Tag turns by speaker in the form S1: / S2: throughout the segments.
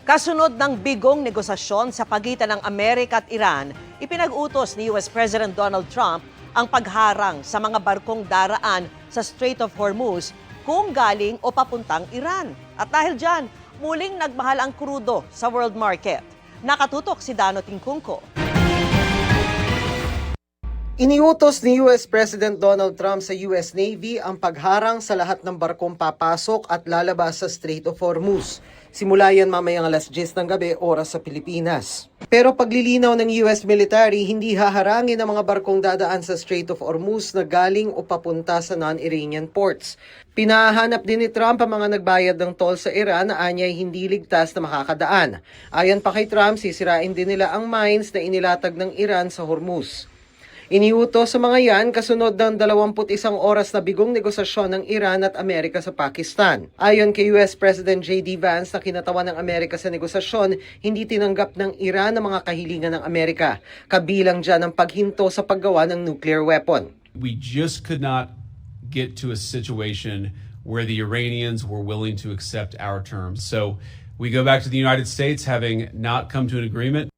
S1: Kasunod ng bigong negosasyon sa pagitan ng Amerika at Iran, ipinag-utos ni US President Donald Trump ang pagharang sa mga barkong daraan sa Strait of Hormuz kung galing o papuntang Iran. At dahil dyan, muling nagmahal ang krudo sa world market. Nakatutok si Dano Tingkungko.
S2: Iniutos ni US President Donald Trump sa US Navy ang pagharang sa lahat ng barkong papasok at lalabas sa Strait of Hormuz. Simula yan mamayang alas 10 ng gabi, oras sa Pilipinas. Pero paglilinaw ng US military, hindi haharangin ang mga barkong dadaan sa Strait of Hormuz na galing o papunta sa non-Iranian ports. Pinahanap din ni Trump ang mga nagbayad ng toll sa Iran na anyay hindi ligtas na makakadaan. Ayon pa kay Trump, sisirain din nila ang mines na inilatag ng Iran sa Hormuz. Iniutos sa mga yan kasunod ng 21 oras na bigong negosasyon ng Iran at Amerika sa Pakistan. Ayon kay US President J.D. Vance na kinatawan ng Amerika sa negosasyon, hindi tinanggap ng Iran ang mga kahilingan ng Amerika. Kabilang dyan ang paghinto sa paggawa ng nuclear weapon.
S3: We just could not get to a situation where the Iranians were willing to accept our terms. So we go back to the United States having not come to an agreement.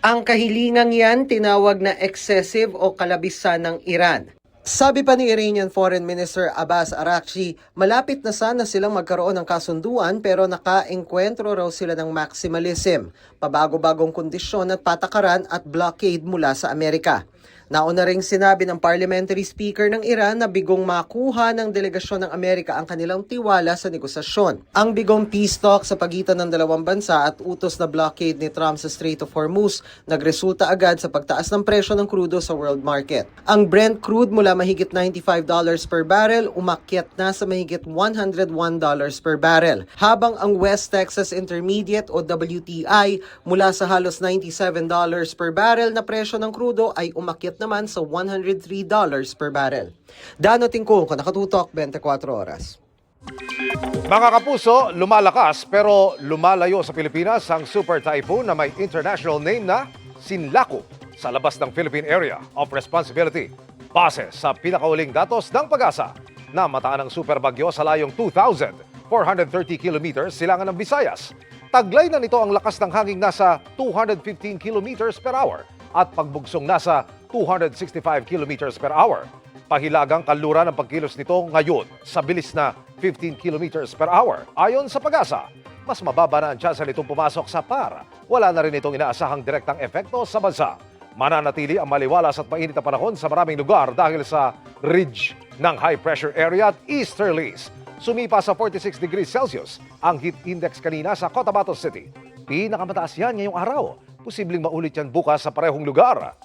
S2: Ang kahilingang yan tinawag na excessive o kalabisan ng Iran. Sabi pa ni Iranian Foreign Minister Abbas Araghchi, malapit na sana silang magkaroon ng kasunduan pero naka-engkwentro raw sila ng maximalism, pabago-bagong kondisyon at patakaran at blockade mula sa Amerika. Nauna ring sinabi ng parliamentary speaker ng Iran na bigong makuha ng delegasyon ng Amerika ang kanilang tiwala sa negosasyon. Ang bigong peace talk sa pagitan ng dalawang bansa at utos na blockade ni Trump sa Strait of Hormuz nagresulta agad sa pagtaas ng presyo ng krudo sa world market. Ang Brent crude mula mahigit $95 per barrel umakyat na sa mahigit $101 per barrel, habang ang West Texas Intermediate o WTI mula sa halos $97 per barrel na presyo ng krudo ay umakyat naman sa $103 per barrel. Dano Tingkungko, Nakatutok, 24 oras.
S4: Mga kapuso, lumalakas pero lumalayo sa Pilipinas ang super typhoon na may international name na Sinlaku sa labas ng Philippine Area of Responsibility. Base sa pinakauling datos ng Pag-asa, namataan ang super bagyo sa layong 2,430 kilometers silangan ng Visayas. Taglay na nito ang lakas ng hangin nasa 215 kilometers per hour at pagbugsong nasa 265 kilometers per hour. Pahilagang kalura ng pagkilos nito ngayon sa bilis na 15 kilometers per hour. Ayon sa Pag-asa, mas mababa na ang tsansa nitong pumasok sa PAR. Wala na rin itong inaasahang direktang epekto sa bansa. Mananatili ang maliwalas at mainit na panahon sa maraming lugar dahil sa ridge ng high pressure area at easterlies. Sumipa sa 46 degrees Celsius ang heat index kanina sa Cotabato City. Pinakamataas yan ngayong araw. Posibleng maulit yan bukas sa parehong lugar.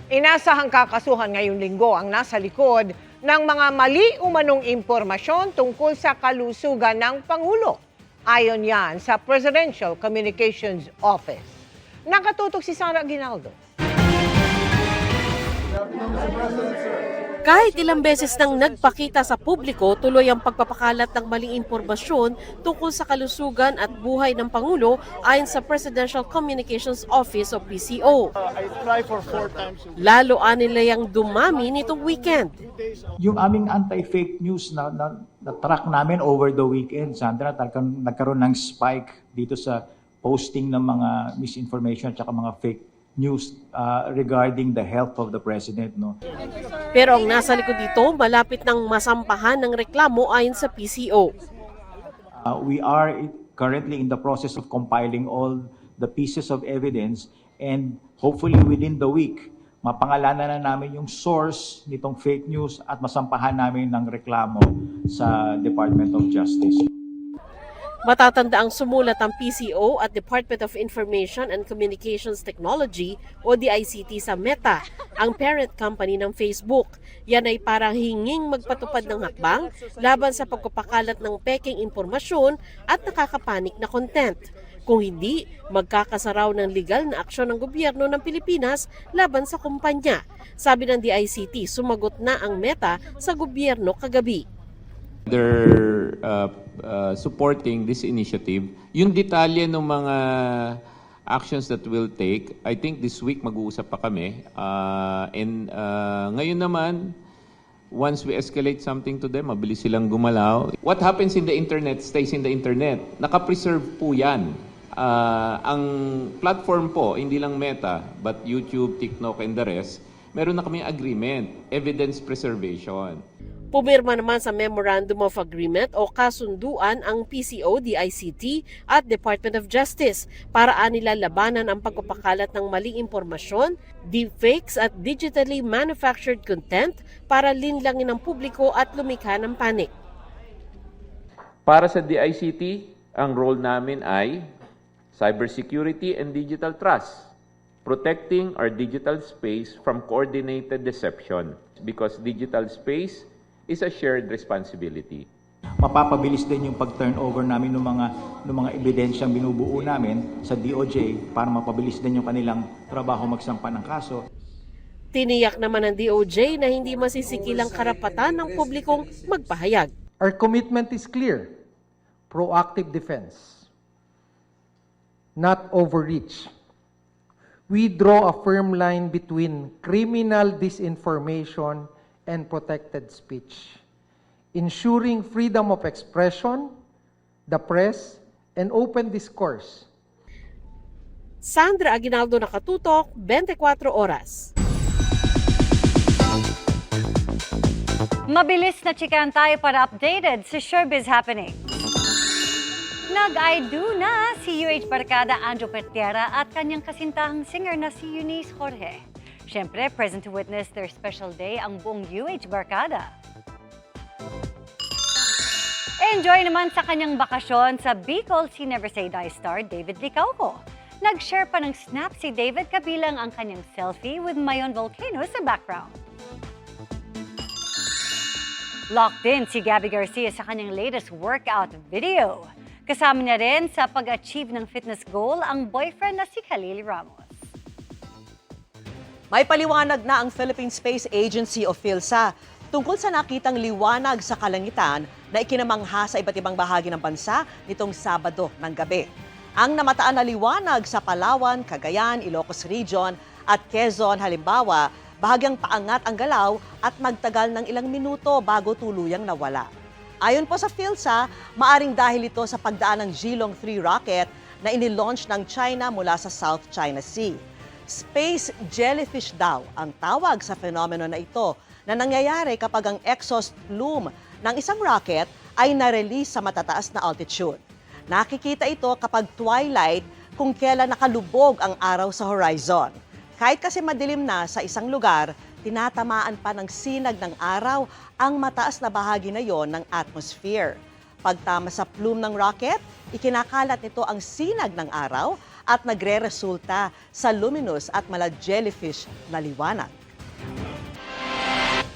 S5: Inasahang kakasuhan ngayong linggo ang nasa likod ng mga mali umanong impormasyon tungkol sa kalusugan ng Pangulo. Ayon yan sa Presidential Communications Office. Nakatutok si Sara Aguinaldo.
S6: Kahit ilang beses nang nagpakita sa publiko, tuloy ang pagpapakalat ng maling impormasyon tungkol sa kalusugan at buhay ng Pangulo ayon sa Presidential Communications Office o PCO. Lalo anilayang dumami nitong weekend.
S7: Yung aming anti-fake news na track namin over the weekend, Sandra, nagkaroon ng spike dito sa posting ng mga misinformation at mga fake news regarding the health of the President. No?
S6: Pero ang nasa likod dito, malapit ng masampahan ng reklamo ayon sa PCO.
S7: We are currently in the process of compiling all the pieces of evidence and hopefully within the week, mapangalanan na namin yung source nitong fake news at masampahan namin ng reklamo sa Department of Justice.
S6: Matatanda ang sumulat ang PCO at Department of Information and Communications Technology o DICT sa Meta, ang parent company ng Facebook. Yan ay parang hinging magpatupad ng hakbang laban sa pagpapakalat ng peking impormasyon at nakakapanik na content. Kung hindi, magkakasaraw ng legal na aksyon ng gobyerno ng Pilipinas laban sa kumpanya. Sabi ng DICT, sumagot na ang Meta sa gobyerno kagabi.
S8: They're supporting this initiative. Yung detalye ng mga actions that we'll take, I think this week mag-uusap pa kami. Ngayon naman, Once we escalate something to them, mabilis silang gumalaw. What happens in the internet stays in the internet. Nakapreserve po yan. Ang platform po, hindi lang Meta, but YouTube, TikTok, and the rest, meron na kaming agreement, evidence preservation.
S6: Pumirma naman sa Memorandum of Agreement o kasunduan ang PCO, DICT at Department of Justice para anila labanan ang pagpapakalat ng maling impormasyon, deepfakes at digitally manufactured content para linlangin ng publiko at lumikha ng panic.
S8: Para sa DICT, ang role namin ay cybersecurity and digital trust, protecting our digital space from coordinated deception because digital space is a shared responsibility.
S7: Mapapabilis din yung pag-turnover namin ng mga ebidensyang binubuo namin sa DOJ para mapabilis din yung kanilang trabaho magsampa ng kaso.
S6: Tiniyak naman ng DOJ na hindi masisikilang karapatan ng publikong magpahayag.
S2: Our commitment is clear. Proactive defense. Not overreach. We draw a firm line between criminal disinformation and protected speech, ensuring freedom of expression, the press, and open discourse.
S6: Sandra Aguinaldo, Nakatutok, 24 Oras.
S9: Mabilis na chikahan tayo para updated sa showbiz happening. Nag-I do na si UH barkada Andrew Petiera at kanyang kasintahang singer na si Eunice Jorge. Siyempre, present to witness their special day ang buong UH barkada. Enjoy naman sa kanyang bakasyon sa Bicol si Never Say Die star David Licauco. Nag-share pa ng snap si David kabilang ang kanyang selfie with Mayon Volcano sa background. Locked in si Gabby Garcia sa kanyang latest workout video. Kasama niya rin sa pag-achieve ng fitness goal ang boyfriend na si Khalil Ramos.
S1: May paliwanag na ang Philippine Space Agency o PhilSA tungkol sa nakitang liwanag sa kalangitan na ikinamangha sa iba't ibang bahagi ng bansa nitong Sabado ng gabi. Ang namataan na liwanag sa Palawan, Cagayan, Ilocos Region at Quezon halimbawa, bahagyang paangat ang galaw at magtagal ng ilang minuto bago tuluyang nawala. Ayon po sa PhilSA, maaring dahil ito sa pagdaan ng Zhilong 3 rocket na inilaunch ng China mula sa South China Sea. Space jellyfish daw ang tawag sa fenomeno na ito na nangyayari kapag ang exhaust plume ng isang rocket ay na-release sa matataas na altitude. Nakikita ito kapag twilight kung kailan nakalubog ang araw sa horizon. Kahit kasi madilim na sa isang lugar, tinatamaan pa ng sinag ng araw ang mataas na bahagi na yon ng atmosphere. Pagtama sa plume ng rocket, ikinakalat nito ang sinag ng araw at nagre-resulta sa luminous at mala jellyfish na liwanag.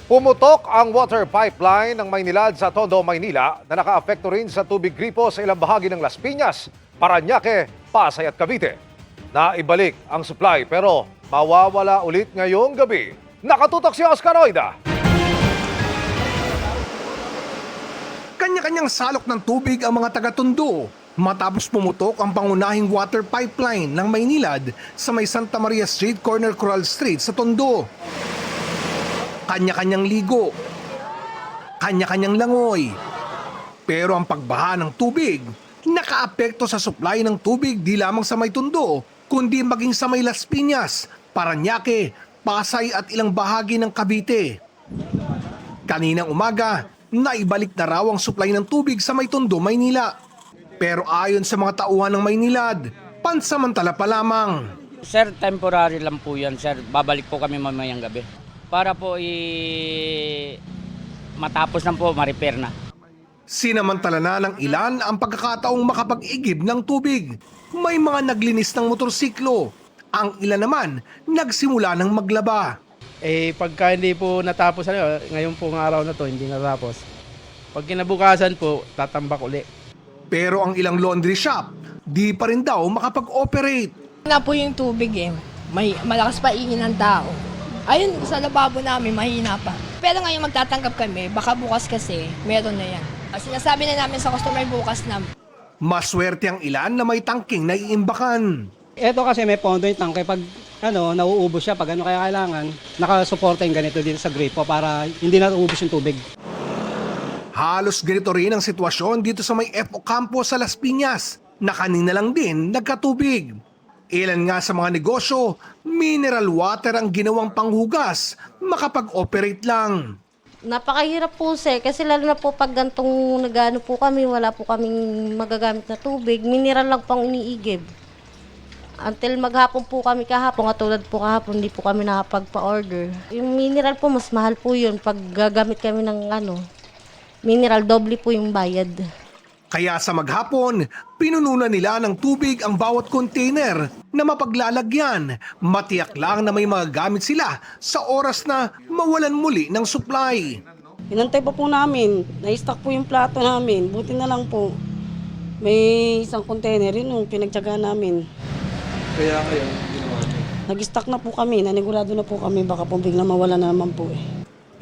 S4: Pumutok ang water pipeline ng Maynilad sa Tondo, Maynila na nakaapekto rin sa tubig gripo sa ilang bahagi ng Las Piñas, Parañaque, Pasay at Cavite. Naibalik ang supply pero mawawala ulit ngayong gabi. Nakatutok si Oscar Oida.
S10: Kanya-kanyang salok ng tubig ang mga taga-Tondo matapos pumutok ang pangunahing water pipeline ng Maynilad sa may Santa Maria Street, corner Coral Street sa Tondo. Kanya-kanyang ligo, kanya-kanyang langoy. Pero ang pagbaha ng tubig, nakaapekto sa supply ng tubig di lamang sa may Tondo, kundi maging sa may Las Piñas, Parañaque, Pasay at ilang bahagi ng Cavite. Kaninang umaga, naibalik na raw ang supply ng tubig sa may Tondo, Maynila. Pero ayon sa mga tauhan ng Maynilad, pansamantala pa lamang.
S11: Sir, temporary lang po yan, sir. Babalik po kami mamayang gabi. Para po matapos na po, ma-repair na.
S10: Sinamantala na ng ilan ang pagkakataong makapag-igib ng tubig. May mga naglinis ng motorsiklo. Ang ilan naman, nagsimula ng maglaba.
S12: Pagka hindi po natapos, ngayon pong araw na to, hindi natapos. Pag kinabukasan po, tatambak uli.
S10: Pero ang ilang laundry shop, di pa rin daw makapag-operate.
S13: Na po yung tubig may malakas pa ingin ng tao. Ayun, sa lababo namin, mahina pa. Pero ngayon magtatanggap kami, baka bukas kasi, meron na yan. Sinasabi na namin sa customer bukas na.
S10: Maswerte ang ilan na may tangking naiimbakan.
S12: Ito kasi may pondo yung tangke. Pag nauubos siya pag kaya kailangan nakasuporta yung ganito dito sa gripo para hindi nauubos yung tubig.
S10: Halos ganito rin ang sitwasyon dito sa may FO Campo sa Las Piñas na kanina lang din nagkatubig. Ilan nga sa mga negosyo, mineral water ang ginawang panghugas, makapag-operate lang.
S13: Napakahirap po sir, kasi lalo na po pag gantong nagano po kami, wala po kaming magagamit na tubig, mineral lang pang iniigib. Until maghapon po kami kahapon, katulad po kahapon, hindi po kami nakapagpa-order. Yung mineral po, mas mahal po yun pag gagamit kami ng mineral, doble po yung bayad.
S10: Kaya sa maghapon, pinununan nila ng tubig ang bawat container na mapaglalagyan. Matiyak lang na may mga gamit sila sa oras na mawalan muli ng supply.
S14: Inantay pa po namin, na-stock po yung plato namin. Buti na lang po, may isang container yun yung pinagtyagaan namin.
S15: Kaya kayo, ginawa niyo?
S14: Nag-stock na po kami, nanigurado na po kami, baka po biglang mawala na naman po eh.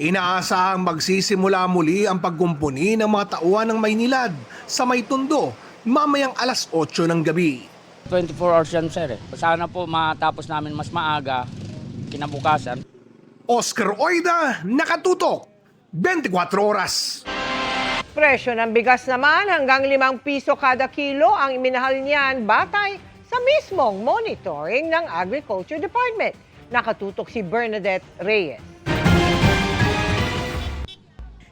S10: Inaasahang magsisimula muli ang pagkumpuni ng mga tauhan ng Maynilad sa May Tondo mamayang alas 8 ng gabi.
S11: 24 hours yan, sir. Sana po matapos namin mas maaga, kinabukasan.
S10: Oscar Oida, nakatutok, 24 oras.
S5: Presyo ng bigas naman hanggang 5 piso kada kilo ang iminahal niyan batay sa mismong monitoring ng Agriculture Department. Nakatutok si Bernadette Reyes.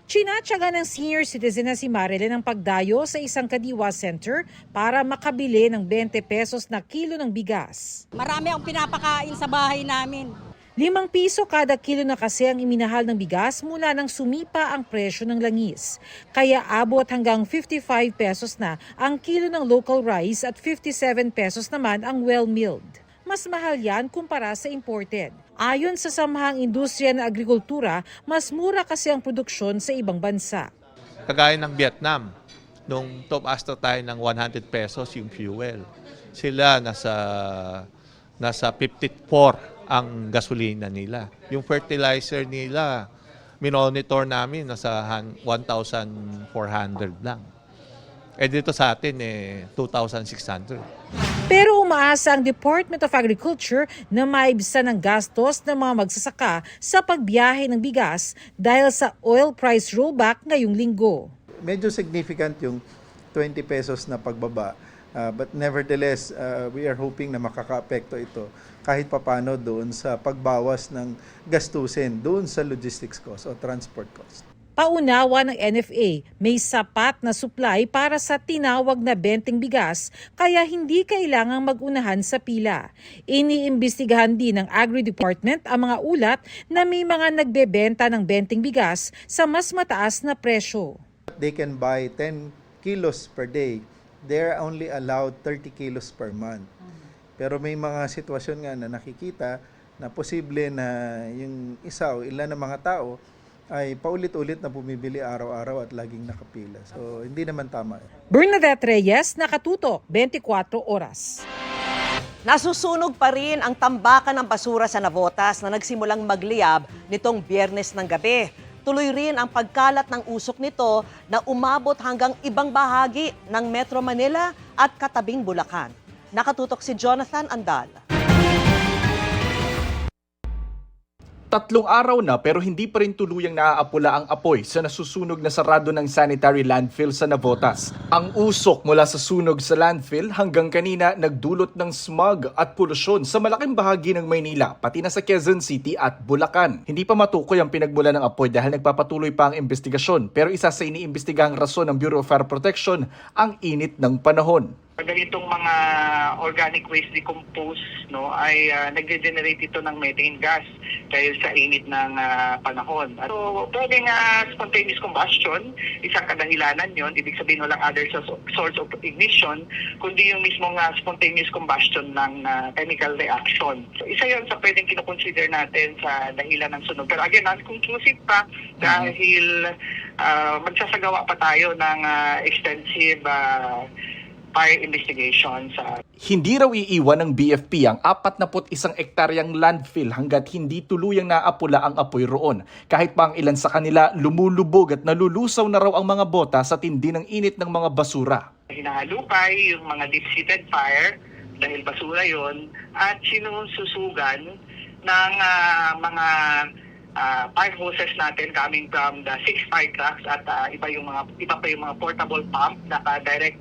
S16: Tsinatsaga ng senior citizen na si Marilyn ang pagdayo sa isang kadiwa center para makabili ng 20 pesos na kilo ng bigas.
S14: Marami akong pinapakain sa bahay namin.
S16: 5 piso kada kilo na kasi ang iminahal ng bigas mula nang sumipa ang presyo ng langis. Kaya abot hanggang 55 pesos na ang kilo ng local rice at 57 pesos naman ang well-milled. Mas mahal yan kumpara sa imported. Ayon sa Samahang Industriya ng Agrikultura, mas mura kasi ang produksyon sa ibang bansa.
S15: Kagaya ng Vietnam, nung top asta tayo ng 100 pesos yung fuel. Sila nasa 54 ang gasolina nila. Yung fertilizer nila, minonitor namin nasa 1,400 lang. Dito sa atin 2,600.
S16: Pero umaasa ang Department of Agriculture na maibsan ang gastos ng mga magsasaka sa pagbiyahe ng bigas dahil sa oil price rollback ngayong linggo.
S17: Medyo significant yung 20 pesos na pagbaba. But nevertheless, we are hoping na makaka-apekto ito kahit papano doon sa pagbawas ng gastusin doon sa logistics cost o transport cost.
S16: Paunawa ng NFA, may sapat na supply para sa tinawag na benteng bigas kaya hindi kailangang mag-unahan sa pila. Iniimbestigahan din ng Agri-Department ang mga ulat na may mga nagbebenta ng benteng bigas sa mas mataas na presyo.
S17: They can buy 10 kilos per day. They're only allowed 30 kilos per month. Pero may mga sitwasyon nga na nakikita na posible na yung isa o ilan ng mga tao ay paulit-ulit na bumibili araw-araw at laging nakapila. So, hindi naman tama.
S16: Bernadette Reyes, nakatutok, 24 oras.
S1: Nasusunog pa rin ang tambakan ng basura sa Navotas na nagsimulang magliyab nitong Biyernes ng gabi. Tuloy rin ang pagkalat ng usok nito na umabot hanggang ibang bahagi ng Metro Manila at katabing Bulacan. Nakatutok si Jonathan Andal.
S18: 3 araw na pero hindi pa rin tuluyang naaapula ang apoy sa nasusunog na sarado ng sanitary landfill sa Navotas. Ang usok mula sa sunog sa landfill hanggang kanina nagdulot ng smog at polusyon sa malaking bahagi ng Maynila, pati na sa Quezon City at Bulacan. Hindi pa matukoy ang pinagmula ng apoy dahil nagpapatuloy pa ang investigasyon, pero isa sa iniimbestigahang rason ng Bureau of Fire Protection ang init ng panahon.
S19: Ganitong mga organic waste decompose ay nagge-generate ito ng methane gas dahil sa init ng panahon. So, pwedeng spontaneous combustion, isang kadahilanan yon. Ibig sabihin walang other source of ignition, kundi yung mismong spontaneous combustion ng chemical reaction. So, isa yon sa pwedeng kinoconsider natin sa dahilan ng sunog. Pero again, non-conclusive pa dahil magsasagawa pa tayo ng extensive fire investigation sa.
S18: Hindi raw iiwan ng BFP ang 41 ektaryang landfill hanggat hindi tuluyang naapula ang apoy roon. Kahit pa ang ilan sa kanila lumulubog at nalulusaw na raw ang mga bota sa tindi ng init ng mga basura.
S19: Hinahalupay yung mga deep-seated fire dahil basura yon, at sinususugan ng mga fire hoses natin coming from the 6 fire trucks at iba pa yung mga portable pump na direct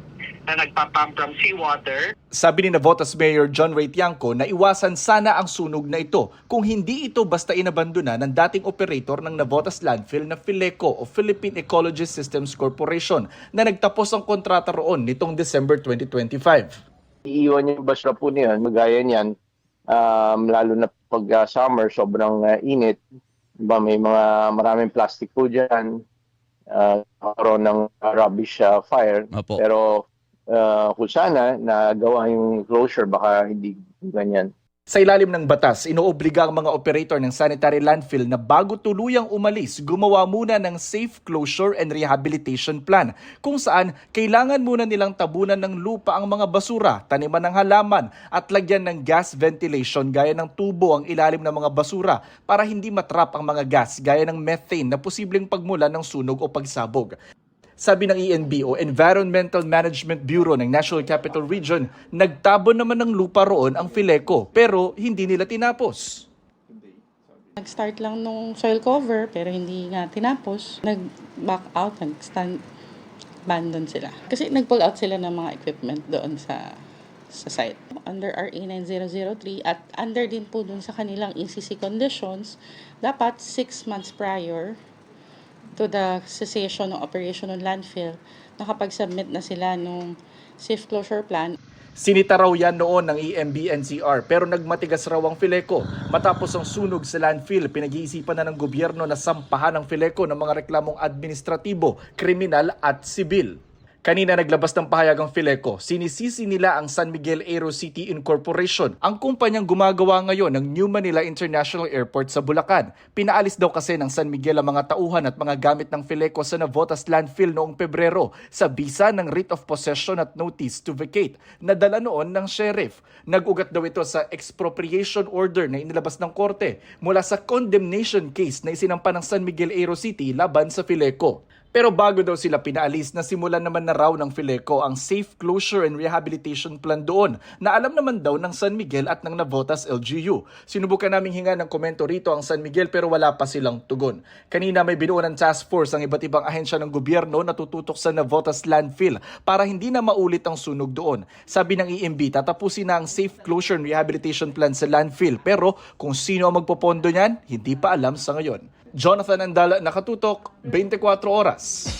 S19: na nagpa-pump from seawater.
S18: Sabi ni Navotas Mayor John Ray Tiangco na iwasan sana ang sunog na ito kung hindi ito basta inabandona ng dating operator ng Navotas Landfill na Fileco o Philippine Ecology Systems Corporation na nagtapos ang kontrata roon nitong December 2025.
S20: Iiwan yung basura po niyan, magaya niyan, lalo na pag summer, sobrang init. Diba, may maraming plastic po dyan, karoon ng rubbish fire.
S21: Opo.
S20: Pero kung sana nagawa yung closure, baka hindi ganyan.
S18: Sa ilalim ng batas, inoobliga ang mga operator ng sanitary landfill na bago tuluyang umalis, gumawa muna ng safe closure and rehabilitation plan kung saan kailangan muna nilang tabunan ng lupa ang mga basura, taniman ng halaman at lagyan ng gas ventilation gaya ng tubo ang ilalim ng mga basura para hindi matrap ang mga gas gaya ng methane na posibleng pagmulan ng sunog o pagsabog. Sabi ng ENB o Environmental Management Bureau ng National Capital Region, nagtabon naman ng lupa roon ang Fileco pero hindi nila tinapos.
S22: Nag-start lang nung soil cover pero hindi nga tinapos. Nag-back out, abandon sila. Kasi nag-pull out sila ng mga equipment doon sa site. Under RA 9003 at under din po dun sa kanilang ECC conditions, dapat 6 months prior to the cessation ng operation ng landfill, nakapag-submit na sila nung safe closure plan.
S18: Sinita raw yan noon ng EMB-NCR pero nagmatigas raw ang Fileco. Matapos ang sunog sa landfill, pinag-iisipan na ng gobyerno na sampahan ng Fileco ng mga reklamong administratibo, kriminal at sibil. Kanina naglabas ng pahayag ang Fileco, sinisisi nila ang San Miguel Aero City Incorporation, ang kumpanyang gumagawa ngayon ng New Manila International Airport sa Bulacan. Pinaalis daw kasi ng San Miguel ang mga tauhan at mga gamit ng Fileco sa Navotas Landfill noong Pebrero sa bisa ng writ of possession at notice to vacate na dala noon ng sheriff. Nag-ugat daw ito sa expropriation order na inilabas ng korte mula sa condemnation case na isinampa ng San Miguel Aero City laban sa Fileco. Pero bago daw sila pinaalis, nasimulan naman na raw ng Fileco ang safe closure and rehabilitation plan doon na alam naman daw ng San Miguel at ng Navotas LGU. Sinubukan naming hinga ng komento rito ang San Miguel pero wala pa silang tugon. Kanina may binuo ng task force ang iba't ibang ahensya ng gobyerno na tututok sa Navotas landfill para hindi na maulit ang sunog doon. Sabi ng EMB, tatapusin na ang safe closure and rehabilitation plan sa landfill pero kung sino ang magpopondo niyan, hindi pa alam sa ngayon. Jonathan Andala, Nakatutok, 24 Oras.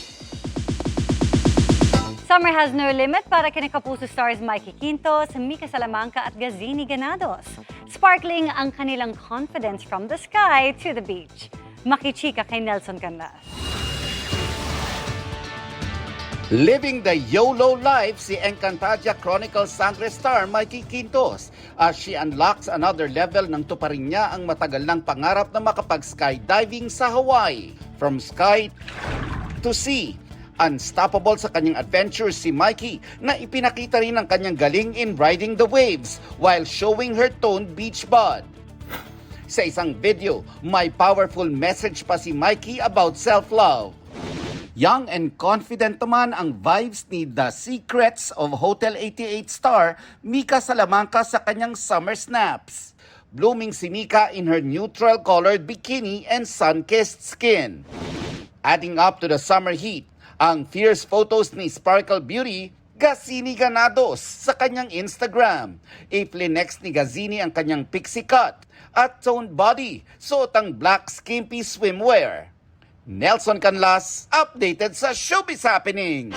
S9: Summer has no limit para kina Kapuso stars Mikey Quintos, Mika Salamanca at Gazini Ganados. Sparkling ang kanilang confidence from the sky to the beach. Makichika kay Nelson Canlas.
S23: Living the YOLO life si Encantadia Chronicles Sangre star Mikey Quintos as she unlocks another level ng tuparin niya ang matagal ng pangarap na makapag-skydiving sa Hawaii. From sky to sea, unstoppable sa kanyang adventures si Mikey na ipinakita rin ang kanyang galing in riding the waves while showing her toned beach bod. Sa isang video, may powerful message pa si Mikey about self-love. Young and confident naman ang vibes ni The Secrets of Hotel 88 star Mika Salamanca sa kanyang summer snaps. Blooming si Mika in her neutral-colored bikini and sun-kissed skin. Adding up to the summer heat, ang fierce photos ni Sparkle Beauty Gazini Ganados sa kanyang Instagram. I-flinex ni Gazini ang kanyang pixie cut at toned body, suot ang black skimpy swimwear. Nelson Canlas, updated sa Showbiz Happenings.